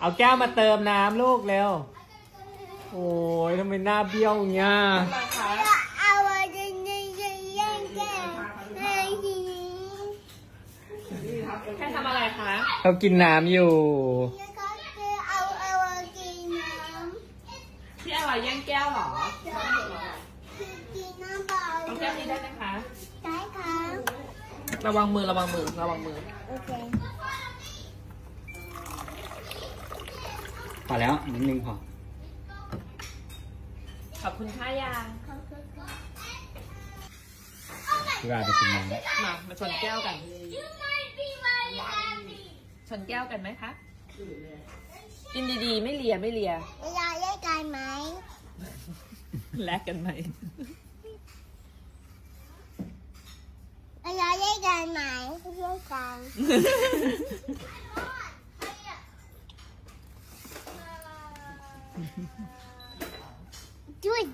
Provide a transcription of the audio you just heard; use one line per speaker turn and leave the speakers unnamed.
เอาแก้วมาเติมน้ำลูกเร็วโอ้ยทำไมหน้าเบี้ยวเงี้ย
เอาจะแย่งแก้ว
แค่ทำอะไรคะ
เขากินน้ำอยู่
เอากินน้ำ
พี่อะไรแย่งแก้วเหรอ
กินน้ำเปล่า
ต้องแก้วนี้ได้ไหมคะ
ได้ค่ะ
ระวังมือระวังมือระวังมือ
โอเค
พอแล้วนิดนึงพอ
ขอบคุณค่ายาง
พี่ว่าไปกินน้ำ
มาชนแก้วกันชนแก้วกันไหมคะกินดีๆไม่เลีย
เวลาแยกกันไหม
แลกกันไหม
เวลาแยกกันไหมแยกกันจุด